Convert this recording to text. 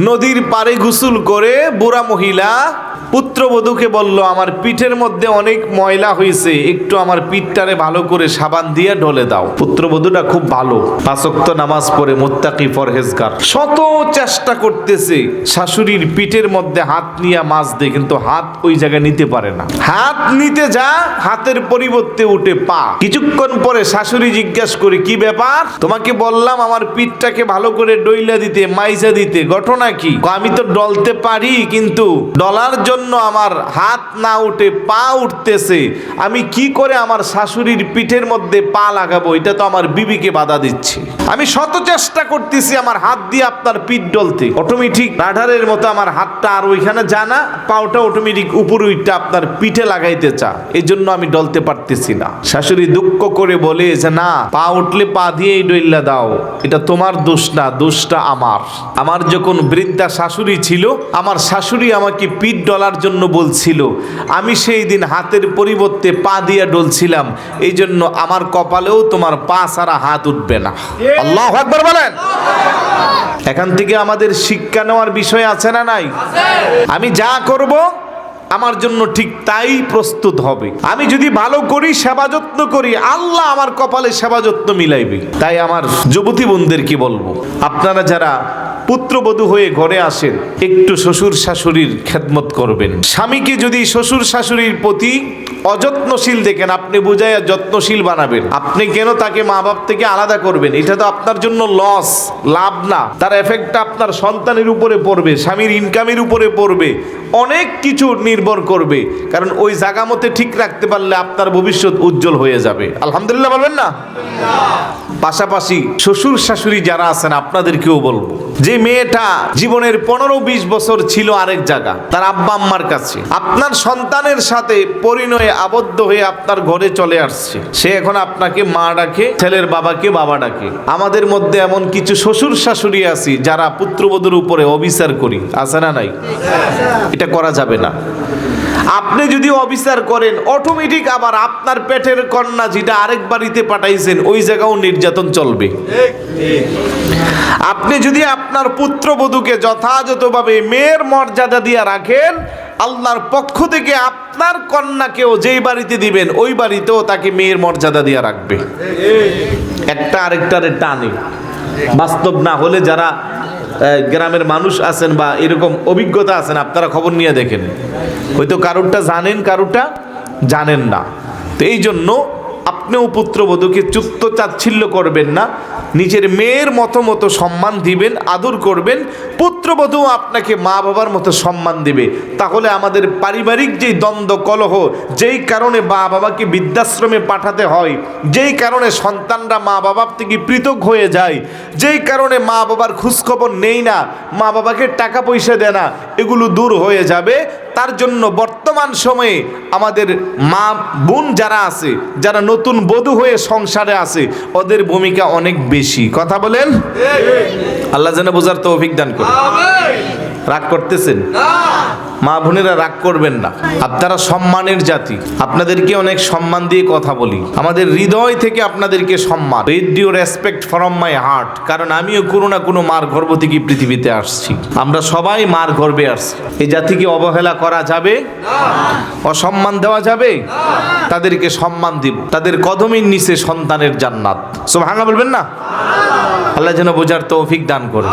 নদীর পাড়ে গোসল করে বুড়া মহিলা পুত্রবধূকে বলল, আমার পিঠের মধ্যে অনেক ময়লা হয়েছে, একটু আমার পিঠটারে ভালো করে সাবান দিয়ে ঢলে দাও। পুত্রবধূটা খুব ভালো, 5 ওয়াক্ত নামাজ পড়ে, মুত্তাকি, পরহেজগার, শত চেষ্টা করতেছে শাশুড়ির পিঠের মধ্যে হাত নিয়ে মাছ দেয়, কিন্তু হাত ওই জায়গায় নিতে পারে না। হাত নিতে যা, হাতের পরিবর্তে উঠে পা। কিছুক্ষণ পরে শাশুড়ি জিজ্ঞাসা করে, কি ব্যাপার? তোমাকে বললাম আমার পিঠটাকে ভালো করে ডইলা দিতে, মাইজা দিতে, ঘটনা কি? আমি তো ডলতে পারি, কিন্তু ডলার জন্য আমার হাত না উঠে পা উঠতেছে। আমি কি করে আমার শাশুড়ির পিঠের মধ্যে পা লাগাবো? এটা তো আমার বিবিকে বাধা দিচ্ছে। আমি শত চেষ্টা করতেছি আমার হাত দিয়ে আপনার পিঠ ডলতে, অটোমেটিক রাডারের মতো আমার হাতটা আর ওইখানে জানা, পাওটা অটোমেটিক উপরে উঠতে আপনার পিঠে লাগাইতে চা, এই জন্য আমি ডলতে পারতেছি না। শাশুড়ি দুঃখ করে বলে যে, না, পা উঠলে পা দিয়েই ডইল্লা দাও, এটা তোমার দোষ না, দোষটা আমার। আমার যখন বৃদ্ধা শাশুড়ি ছিল, আমার শাশুড়ি আমাকে পিঠ ডলার জন্য বলছিল, আমি সেই দিন হাতের পরিবর্তে পা দিয়ে ডলছিলাম, এই জন্য আমার কপালেও তোমার পা ছাড়া হাত উঠবে না। আল্লাহু আকবার বলেন। এখান থেকে আমাদের শিক্ষা নেওয়ার বিষয় আছে না নাই? আমি যা করব আমার জন্য ঠিক তাই প্রস্তুত হবে। আমি যদি ভালো করি, সেবা যত্ন করি, আল্লাহ আমার কপালে সেবা যত্ন মিলাইবে। তাই আমার যুবতী বোনদেরকে বলবো, আপনারা যারা পুত্রবধূ হয়ে ঘরে আসেন, একটু শ্বশুর শাশুড়ির খেদমত করবেন। স্বামীকে যদি শ্বশুর শাশুড়ির প্রতি অযত্নশীল দেখেন, আপনি বুঝাইয়া যত্নশীল বানাবেন। আপনি কেন তাকে মা বাপ থেকে আলাদা করবেন? এটা তো আপনার জন্য লস, লাভ না। তার এফেক্টটা আপনার সন্তানের উপরে পড়বে, স্বামীর ইনকামের উপরে পড়বে, অনেক কিছু নির্ভর করবে। কারণ ওই জায়গা মতে ঠিক রাখতে পারলে আপনার ভবিষ্যৎ উজ্জ্বল হয়ে যাবে। আলহামদুলিল্লাহ বলবেন না? পাশাপাশি শ্বশুর শাশুড়ি যারা আছেন, আপনাদেরকেও বলবো, যে মেয়েটা জীবনের 15-20 বছর ছিল আরেক জায়গা, তার আব্বা আম্মার কাছে, আপনার সন্তানের সাথে পরিণয়ে আবদ্ধ হয়ে আপনার ঘরে চলে আসছে, সে এখন আপনাকে মা ডাকে, ছেলের বাবাকে বাবা ডাকে। আমাদের মধ্যে এমন কিছু শ্বশুর শাশুড়ি আছি যারা পুত্রবধূর উপরে অবিচার করি, আছে না নাই? এটা করা যাবে না। আপনি যদি অবিচার করেন, অটোমেটিক আবার আপনার পেটের কন্যা যেটা আরেক বাড়িতে পাঠাইছেন, ওই জায়গাও নির্যাতন চলবে। আপনি যদি আপনার পুত্রবধূকে যথাযথভাবে মেয়ের মর্যাদা দিয়ে রাখেন, আল্লাহর পক্ষ থেকে আপনার কন্যাকেও যেই বাড়িতে দিবেন, ওই বাড়িতেও তাকে মেয়ের মর্যাদা দিয়ে রাখবে। একটা আরেকটারে টানে। বাস্তব না হলে যারা গ্রামের মানুষ আছেন বা এরকম অভিজ্ঞতা আছেন, আপনারা খবর নিয়ে দেখেন, হয়তো কারোরটা জানেন, কারোরটা জানেন না। তো এই জন্য আপনিও পুত্রবধূকে চুক্ত চাচ্ছিল্য করবেন না, নিজের মেয়ের মতো সম্মান দিবেন, আদর করবেন। পুত্রবধূ আপনাকে মা বাবার মতো সম্মান দিবে। তাহলে আমাদের পারিবারিক যেই দ্বন্দ্ব কলহ, যেই কারণে মা বাবাকে বৃদ্ধাশ্রমে পাঠাতে হয়, যেই কারণে সন্তানরা মা বাবার থেকে পৃথক হয়ে যায়, যেই কারণে মা বাবার খোঁজখবর নেই না, মা বাবাকে টাকা পয়সা দেয় না, এগুলো দূর হয়ে যাবে। তার জন্য বর্তমান সময়ে আমাদের মা বোন যারা আছে, যারা নতুন বধূ হয়ে সংসারে আছে, ওদের ভূমিকা অনেক বেশি। কথা বলেন? আল্লাহ যেন বোঝার তৌফিক দান করে। রাগ করতেছেন? মা বোনেরা রাগ করবেন না, আপনারা সম্মানের জাতি, আপনাদেরকে অনেক সম্মান দিয়ে কথা বলি, আমাদের হৃদয় থেকে আপনাদেরকে সম্মান। With due respect from my heart. কারণ আমিও কোনো না কোনো মার গর্ভ থেকে পৃথিবীতে আসছি, আমরা সবাই মার গর্ভে আসছি। এই জাতিকে অবহেলা করা যাবে? অসম্মান দেওয়া যাবে? তাদেরকে সম্মান দিব। তাদের কদমের নিচে সন্তানের জান্নাত। সুবহানাল্লাহ বলবেন না? আল্লাহ যেন বোঝার তৌফিক দান করে।